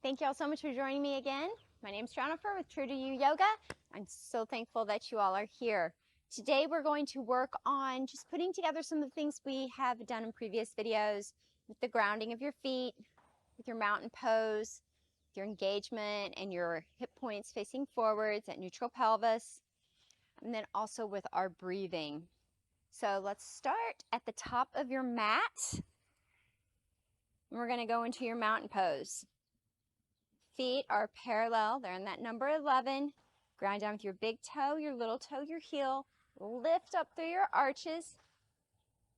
Thank you all so much for joining me again. My name is Jennifer with True to You Yoga. I'm so thankful that you all are here. Today we're going to work on just putting together some of the things we have done in previous videos with the grounding of your feet, with your mountain pose, your engagement and your hip points facing forwards at neutral pelvis, and then also with our breathing. So let's start at the top of your mat. And we're going to go into your mountain pose. Feet are parallel. They're in that number 11. Ground down with your big toe, your little toe, your heel. Lift up through your arches.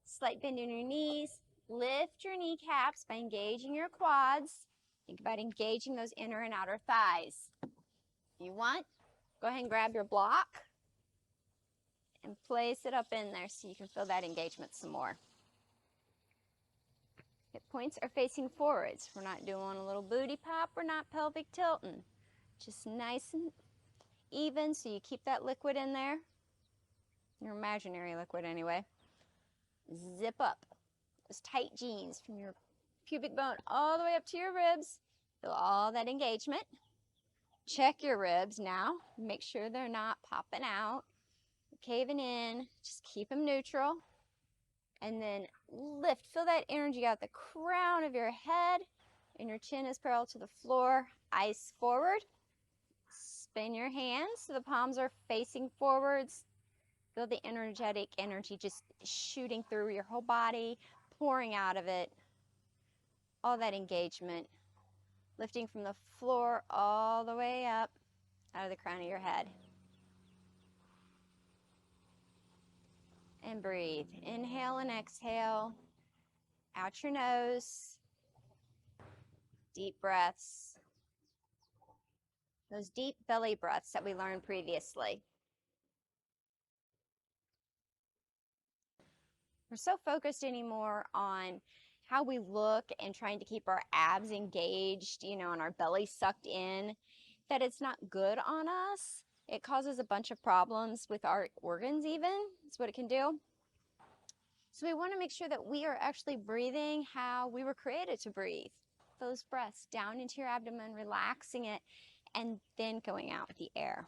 Slight bend in your knees. Lift your kneecaps by engaging your quads. Think about engaging those inner and outer thighs. If you want, go ahead and grab your block and place it up in there so you can feel that engagement some more. Hip points are facing forwards. We're not doing a little booty pop. We're not pelvic tilting. Just nice and even so you keep that liquid in there. Your imaginary liquid anyway. Zip up those tight jeans from your pubic bone all the way up to your ribs. Feel all that engagement. Check your ribs now. Make sure they're not popping out, caving in. Just keep them neutral. And then lift, feel that energy out the crown of your head, and your chin is parallel to the floor, eyes forward. Spin your hands so the palms are facing forwards. Feel the energetic energy just shooting through your whole body, pouring out of it. All that engagement, lifting from the floor all the way up out of the crown of your head. And breathe. Inhale and exhale. Out your nose. Deep breaths. Those deep belly breaths that we learned previously. We're so focused anymore on how we look and trying to keep our abs engaged, and our belly sucked in, that it's not good on us. It causes a bunch of problems with our organs even. That's what it can do. So we want to make sure that we are actually breathing how we were created to breathe. Those breaths down into your abdomen, relaxing it, and then going out with the air.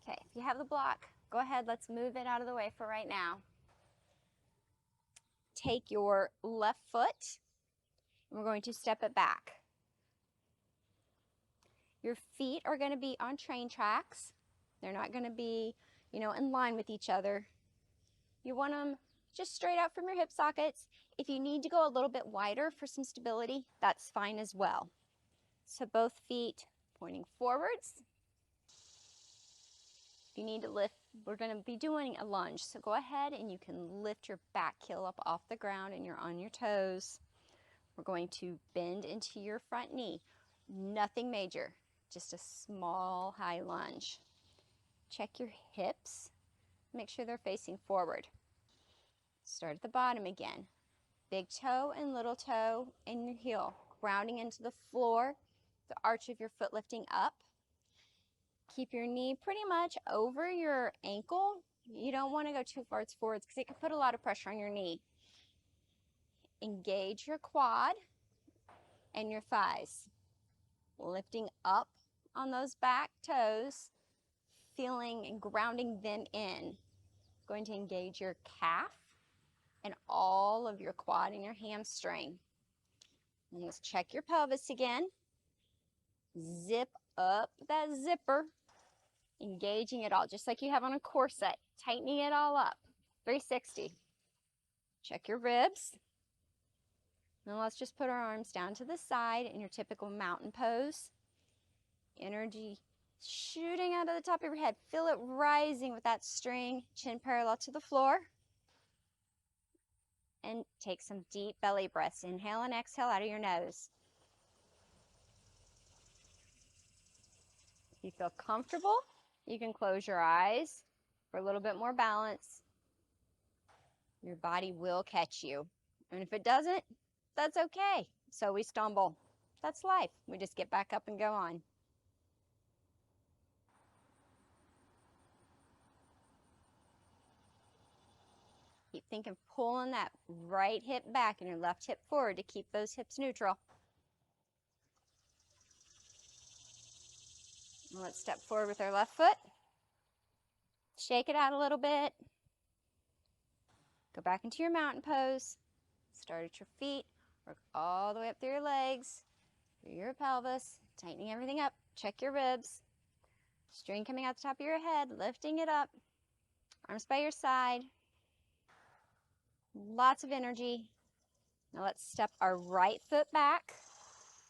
Okay, if you have the block, go ahead, let's move it out of the way for right now. Take your left foot, and we're going to step it back. Your feet are going to be on train tracks. They're not going to be, in line with each other. You want them just straight out from your hip sockets. If you need to go a little bit wider for some stability, that's fine as well. So both feet pointing forwards. If you need to lift, we're going to be doing a lunge. So go ahead and you can lift your back heel up off the ground and you're on your toes. We're going to bend into your front knee. Nothing major, just a small high lunge. Check your hips. Make sure they're facing forward. Start at the bottom again. Big toe and little toe and your heel. Grounding into the floor, the arch of your foot lifting up. Keep your knee pretty much over your ankle. You don't want to go too far forwards because it can put a lot of pressure on your knee. Engage your quad and your thighs. Lifting up on those back toes, feeling and grounding them in. Going to engage your calf and all of your quad and your hamstring. And let's check your pelvis again. Zip up that zipper, engaging it all, just like you have on a corset, tightening it all up. 360. Check your ribs. Now let's just put our arms down to the side in your typical mountain pose. Energy shooting out of the top of your head. Feel it rising with that string, chin parallel to the floor. And take some deep belly breaths. Inhale and exhale out of your nose. If you feel comfortable, you can close your eyes for a little bit more balance. Your body will catch you. And if it doesn't, that's okay. So we stumble. That's life. We just get back up and go on. Keep thinking, pulling that right hip back and your left hip forward to keep those hips neutral. Let's step forward with our left foot. Shake it out a little bit. Go back into your mountain pose. Start at your feet. Work all the way up through your legs, through your pelvis, tightening everything up. Check your ribs. String coming out the top of your head, lifting it up. Arms by your side. Lots of energy. Now let's step our right foot back.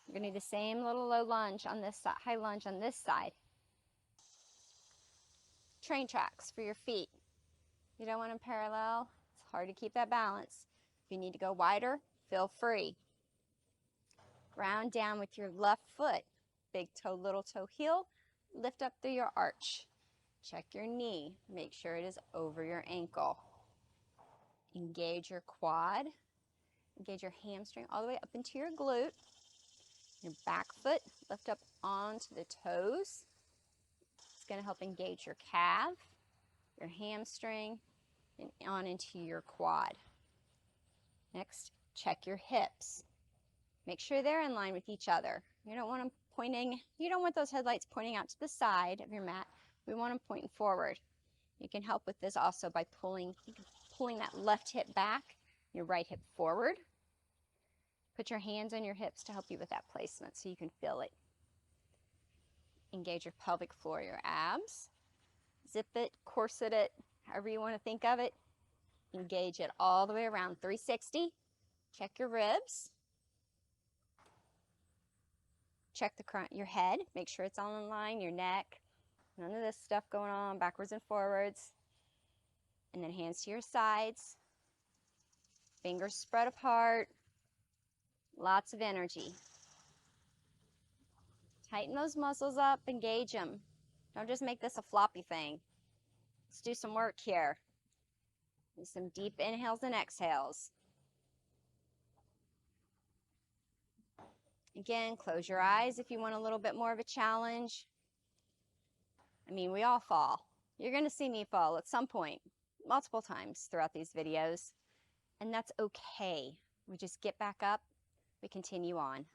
We're going to do the same little low lunge on this side, high lunge on this side. Train tracks for your feet. You don't want them parallel. It's hard to keep that balance. If you need to go wider, feel free. Ground down with your left foot. Big toe, little toe, heel. Lift up through your arch. Check your knee. Make sure it is over your ankle. Engage your quad. Engage your hamstring all the way up into your glute. Your back foot, lift up onto the toes. It's going to help engage your calf, your hamstring, and on into your quad. Next, check your hips. Make sure they're in line with each other. You don't want them pointing, you don't want those headlights pointing out to the side of your mat. We want them pointing forward. You can help with this also by pulling that left hip back, your right hip forward. Put your hands on your hips to help you with that placement so you can feel it. Engage your pelvic floor, your abs. Zip it, corset it, however you want to think of it. Engage it all the way around 360. Check your ribs. Check your head. Make sure it's all in line, your neck. None of this stuff going on backwards and forwards. And then hands to your sides. Fingers spread apart. Lots of energy. Tighten those muscles up, engage them. Don't just make this a floppy thing. Let's do some work here. Do some deep inhales and exhales. Again, close your eyes if you want a little bit more of a challenge. I mean, we all fall. You're going to see me fall at some point, multiple times throughout these videos, and that's okay. We just get back up. We continue on.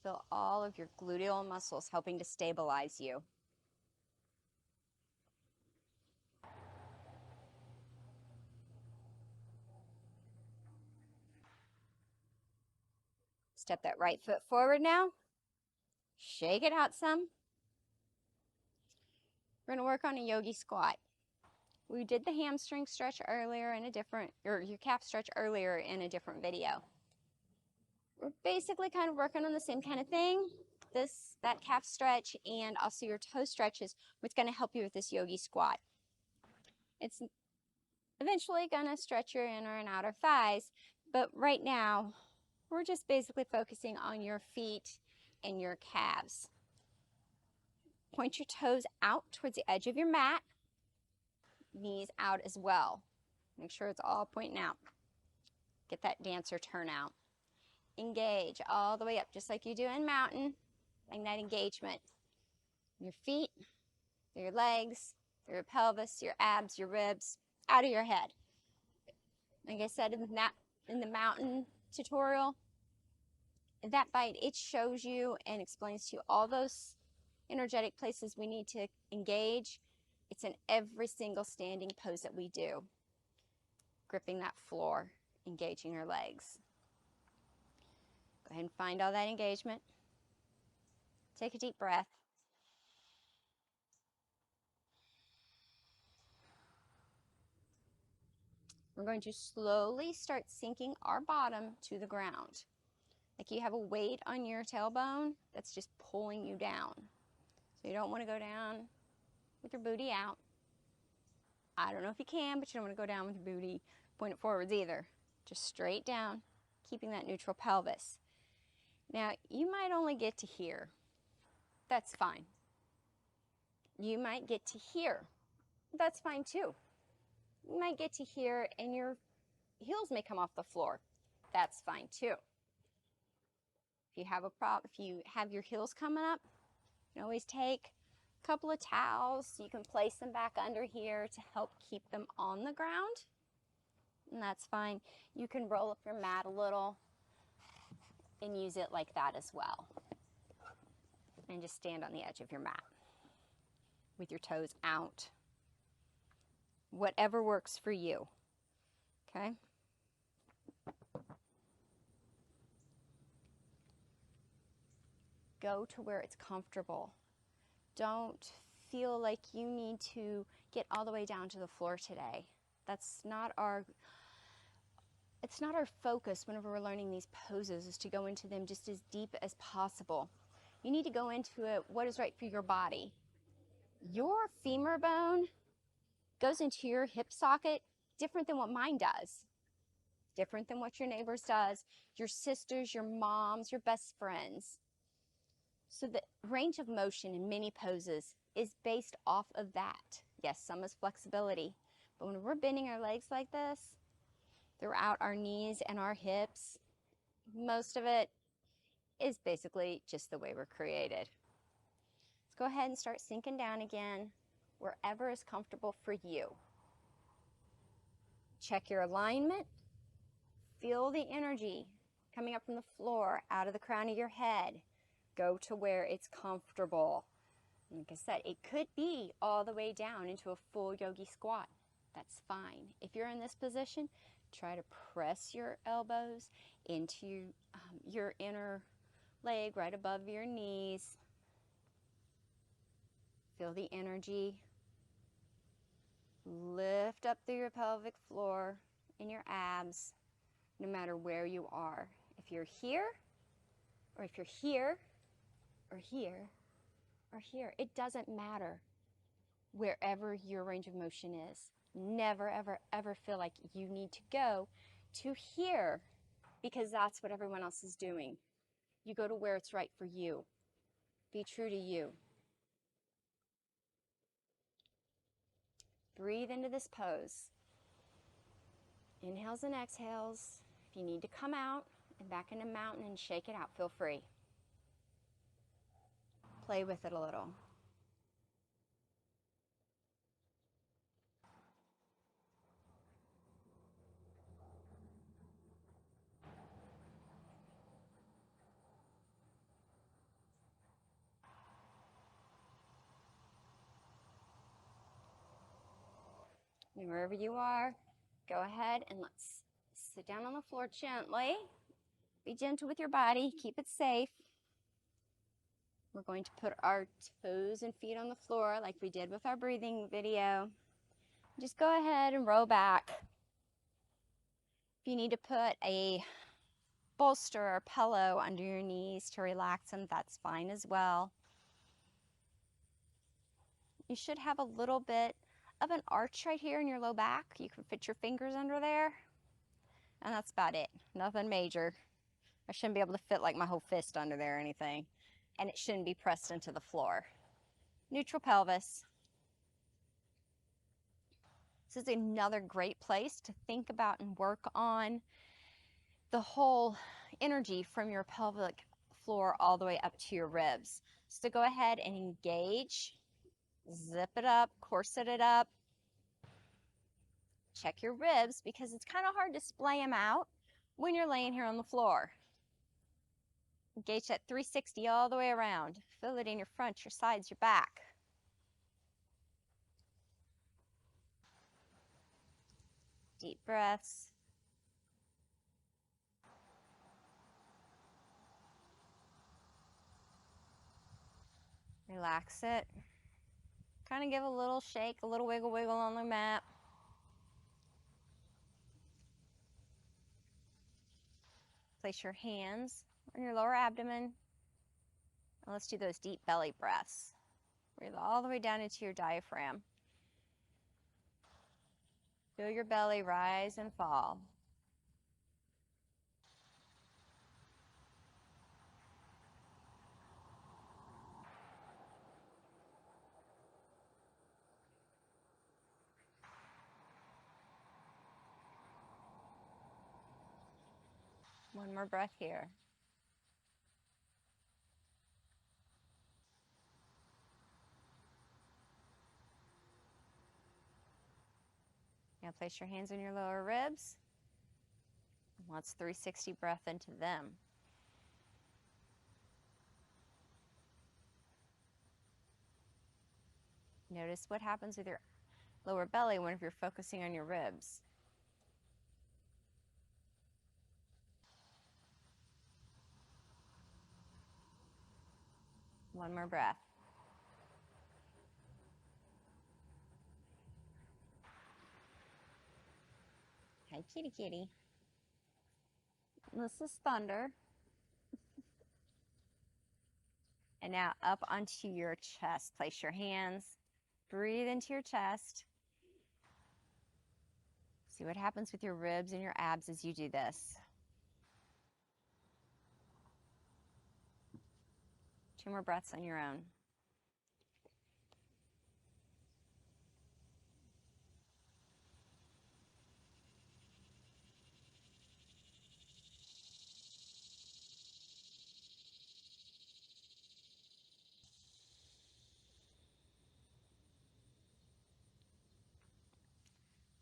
Feel all of your gluteal muscles helping to stabilize you. Step that right foot forward now. Shake it out some. We're going to work on a yogi squat. We did the hamstring stretch earlier in a different, or your calf stretch earlier in a different video. We're basically kind of working on the same kind of thing. That calf stretch and also your toe stretches, what's going to help you with this yogi squat. It's eventually going to stretch your inner and outer thighs, but right now we're just basically focusing on your feet and your calves. Point your toes out towards the edge of your mat. Knees out as well. Make sure it's all pointing out. Get that dancer turnout. Engage all the way up, just like you do in mountain. Like that engagement. Your feet, through your legs, through your pelvis, your abs, your ribs, out of your head. Like I said in the mountain tutorial, that bite, it shows you and explains to you all those energetic places we need to engage. It's in every single standing pose that we do. Gripping that floor, engaging your legs. Go ahead and find all that engagement. Take a deep breath. We're going to slowly start sinking our bottom to the ground. Like you have a weight on your tailbone that's just pulling you down. So you don't want to go down with your booty out. I don't know if you can, but you don't want to go down with your booty pointed forwards either. Just straight down, keeping that neutral pelvis. Now, you might only get to here. That's fine. You might get to here. That's fine too. You might get to here and your heels may come off the floor. That's fine too. If you have if you have your heels coming up, you can always take a couple of towels. You can place them back under here to help keep them on the ground. and that's fine. You can roll up your mat a little and use it like that as well. And just stand on the edge of your mat with your toes out. Whatever works for you, okay? Go to where it's comfortable. Don't feel like you need to get all the way down to the floor today. It's not our focus whenever we're learning these poses, is to go into them just as deep as possible. You need to go into it what is right for your body. Your femur bone goes into your hip socket different than what mine does, different than what your neighbor's does, your sisters, your moms, your best friends. So the range of motion in many poses is based off of that. Yes, some is flexibility, but when we're bending our legs like this, throughout our knees and our hips, most of it is basically just the way we're created. Let's go ahead and start sinking down again, wherever is comfortable for you. Check your alignment. Feel the energy coming up from the floor, out of the crown of your head. Go to where it's comfortable. Like I said, it could be all the way down into a full yogi squat. That's fine. If you're in this position, try to press your elbows into your inner leg right above your knees. Feel the energy. Lift up through your pelvic floor and your abs, no matter where you are. If you're here, or if you're here, or here, or here, it doesn't matter. Wherever your range of motion is. Never, ever, ever feel like you need to go to here because that's what everyone else is doing. You go to where it's right for you. Be true to you. Breathe into this pose. Inhales and exhales. If you need to come out and back into mountain and shake it out, feel free. Play with it a little. And wherever you are, go ahead and let's sit down on the floor gently. Be gentle with your body. Keep it safe. We're going to put our toes and feet on the floor like we did with our breathing video. Just go ahead and roll back. If you need to put a bolster or pillow under your knees to relax them, that's fine as well. You should have a little bit of an arch right here in your low back. You can fit your fingers under there. And that's about it. Nothing major. I shouldn't be able to fit like my whole fist under there or anything. And it shouldn't be pressed into the floor. Neutral pelvis. This is another great place to think about and work on the whole energy from your pelvic floor all the way up to your ribs. So go ahead and engage, zip it up, corset it up. Check your ribs because it's kind of hard to splay them out when you're laying here on the floor. Engage that 360 all the way around. Feel it in your front, your sides, your back. Deep breaths. Relax it. Kind of give a little shake, a little wiggle wiggle on the mat. Place your hands on your lower abdomen. And let's do those deep belly breaths. Breathe all the way down into your diaphragm. Feel your belly rise and fall. One more breath here. Now place your hands on your lower ribs. Let's 360 breath into them. Notice what happens with your lower belly when you're focusing on your ribs. One more breath. Hi, kitty kitty. This is Thunder. And now up onto your chest. Place your hands. Breathe into your chest. See what happens with your ribs and your abs as you do this. 2 more breaths on your own.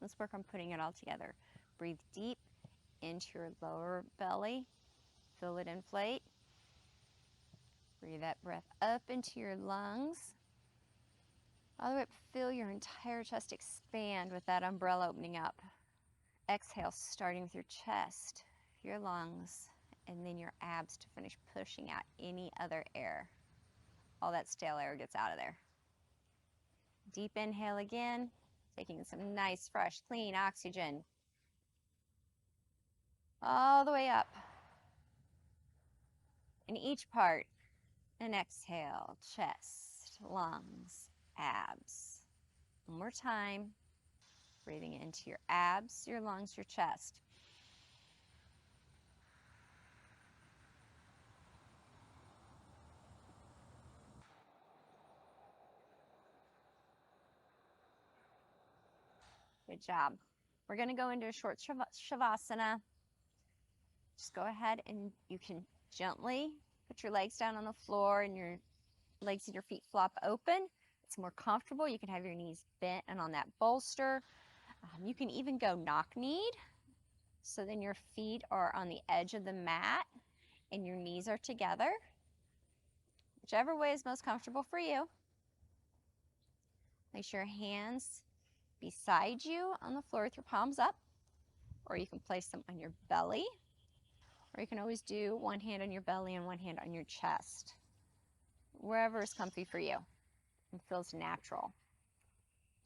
Let's work on putting it all together. Breathe deep into your lower belly. Feel it inflate. Breathe that breath up into your lungs. All the way up, feel your entire chest expand with that umbrella opening up. Exhale, starting with your chest, your lungs, and then your abs to finish pushing out any other air. All that stale air gets out of there. Deep inhale again, taking some nice, fresh, clean oxygen. All the way up. In each part, and exhale, chest, lungs, abs. One more time, breathing into your abs, your lungs, your chest. Good job. We're going to go into a short shavasana. Just go ahead and you can gently put your legs down on the floor and your legs and your feet flop open. It's more comfortable. You can have your knees bent and on that bolster. You can even go knock-kneed. So then your feet are on the edge of the mat and your knees are together. Whichever way is most comfortable for you. Place your hands beside you on the floor with your palms up, or you can place them on your belly, or you can always do one hand on your belly and one hand on your chest. Wherever is comfy for you and feels natural.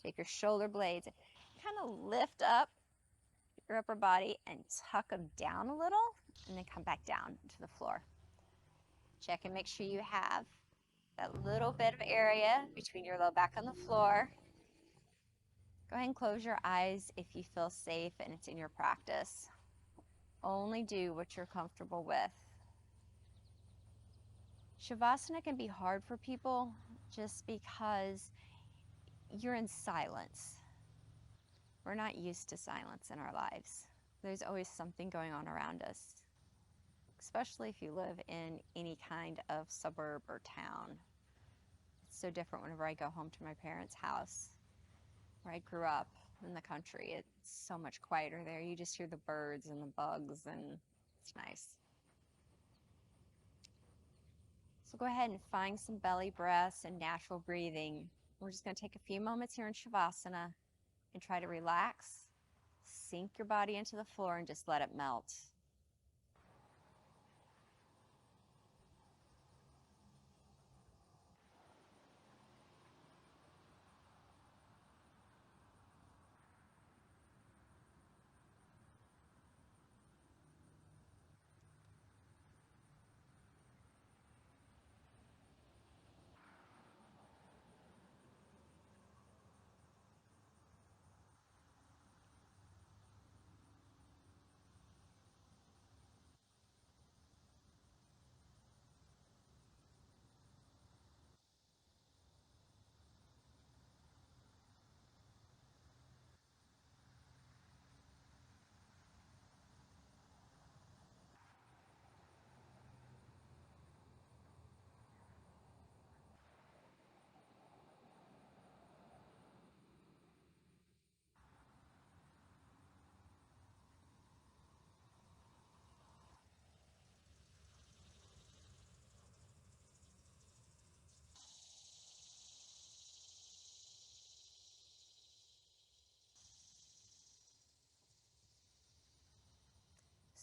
Take your shoulder blades, kind of lift up your upper body and tuck them down a little, and then come back down to the floor. Check and make sure you have that little bit of area between your low back and the floor. Go ahead and close your eyes if you feel safe and it's in your practice. Only do what you're comfortable with. Shavasana can be hard for people just because you're in silence. We're not used to silence in our lives. There's always something going on around us, especially if you live in any kind of suburb or town. It's so different whenever I go home to my parents' house, where I grew up in the country. It's so much quieter there. You just hear the birds and the bugs, and it's nice. So go ahead and find some belly breaths and natural breathing. We're just going to take a few moments here in Shavasana and try to relax, sink your body into the floor, and just let it melt.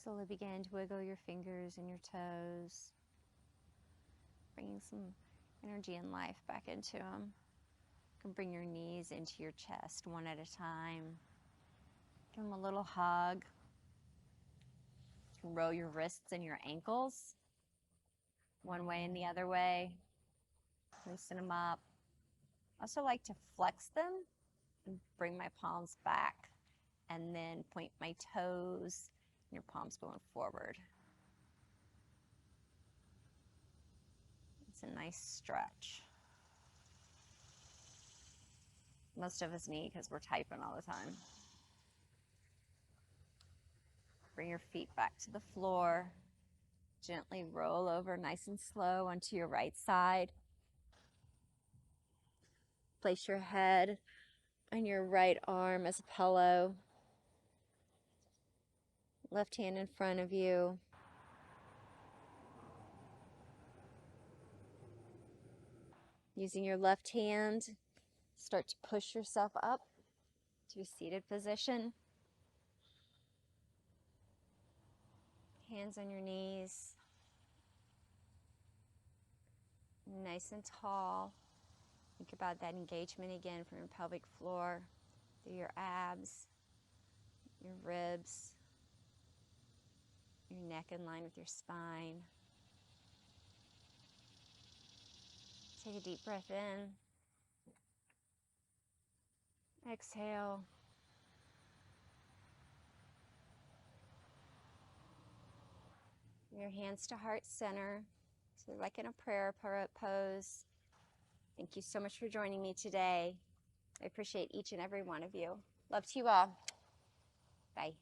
Slowly begin to wiggle your fingers and your toes, bringing some energy and life back into them. You can bring your knees into your chest one at a time. Give them a little hug. You can roll your wrists and your ankles one way and the other way. Loosen them up. I also like to flex them and bring my palms back and then point my toes and your palms going forward. It's a nice stretch. Most of us need because we're typing all the time. Bring your feet back to the floor. Gently roll over nice and slow onto your right side. Place your head on your right arm as a pillow. Left hand in front of you. Using your left hand, start to push yourself up to a seated position. Hands on your knees. Nice and tall. Think about that engagement again from your pelvic floor, through your abs, your ribs, your neck in line with your spine. Take a deep breath in. Exhale. Your hands to heart center, so like in a prayer pose. Thank you so much for joining me today. I appreciate each and every one of you. Love to you all. Bye.